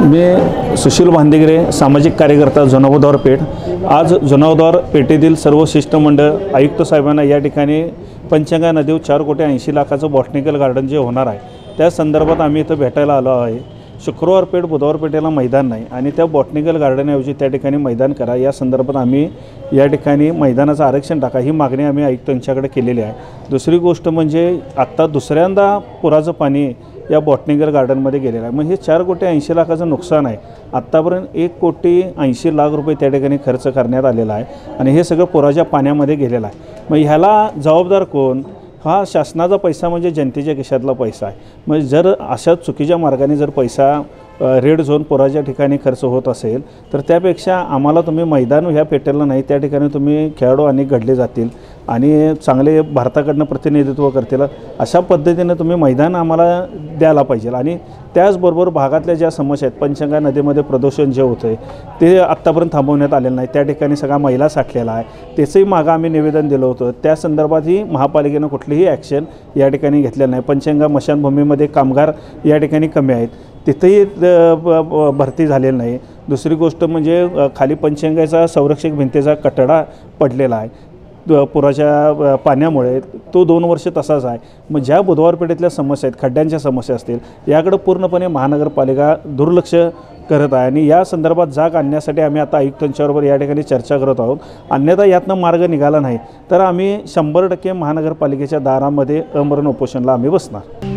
मी सुशील भांदेगरे, सामाजिक कार्यकर्ता, जुनाबुधवार पेठ। आज जुनाबुधवार पेठेतील सर्व शिष्टमंडळ आयुक्त साहेबांना या ठिकाणी पंचगंगा नदीवर 4,80,00,000चं बॉटनिकल गार्डन जे होणार आहे त्या संदर्भात आम्ही इथं भेटायला आलो आहे। शुक्रवार पेठ बुधवार पेठेला मैदान नाही आणि त्या बॉटनिकल गार्डनऐवजी त्या ठिकाणी मैदान करा, या संदर्भात आम्ही या ठिकाणी मैदानाचं आरक्षण टाका ही मागणी आम्ही आयुक्तांच्याकडे केलेली आहे। दुसरी गोष्ट म्हणजे आत्ता दुसऱ्यांदा पुराचं पाणी या बॉटनिकल गार्डनमध्ये गेलेलं आहे। मग हे 4,80,00,000चं नुकसान आहे। आत्तापर्यंत 1,80,00,000 रुपये त्या ठिकाणी खर्च करण्यात आलेला आहे आणि हे सगळं पुराच्या पाण्यामध्ये गेलेलं आहे। मग ह्याला जबाबदार कोण? हा शासनाचा पैसा म्हणजे जनतेच्या खिशातला पैसा आहे। म्हणजे जर अशा चुकीच्या मार्गाने जर पैसा रेड झोन पुराच्या ठिकाणी खर्च होत असेल तर त्यापेक्षा आम्हाला तुम्ही मैदान ह्या पेठेला नाही त्या ठिकाणी तुम्ही खेळाडू अनेक घडले जातील आणि चांगले भारताकडनं प्रतिनिधित्व करतील अशा पद्धतीने तुम्ही मैदान आम्हाला द्यायला पाहिजे। आणि त्याचबरोबर भागातल्या ज्या समस्या आहेत, पंचगंगा नदीमध्ये प्रदूषण जे होतं आहे ते आत्तापर्यंत थांबवण्यात आलेलं नाही, त्या ठिकाणी सगळा मैला साठलेला आहे, त्याचंही मागं आम्ही निवेदन दिलं होतं। त्या संदर्भातही महापालिकेनं कुठलीही ॲक्शन या ठिकाणी घेतलेलं नाही। पंचगंगा मशानभूमीमध्ये कामगार या ठिकाणी कमी आहेत, तिथेही भरती झालेली नाही। दुसरी गोष्ट म्हणजे खाली पंचगंगेचा संरक्षक भिंतीचा कठडा पडलेला आहे पुराच्या पाण्यामुळे, तो 2 वर्ष तसाच आहे। मग ज्या बुधवार पेठेतल्या समस्या आहेत, खड्ड्यांच्या समस्या असतील, याकडे पूर्णपणे महानगरपालिका दुर्लक्ष करत आहे आणि या संदर्भात जाग आणण्यासाठी आम्ही आता आयुक्तांच्याबरोबर या ठिकाणी चर्चा करत आहोत। अन्यथा यातनं मार्ग निघाला नाही तर आम्ही 100% महानगरपालिकेच्या दारामध्ये आमरण उपोषणाला आम्ही बसणार।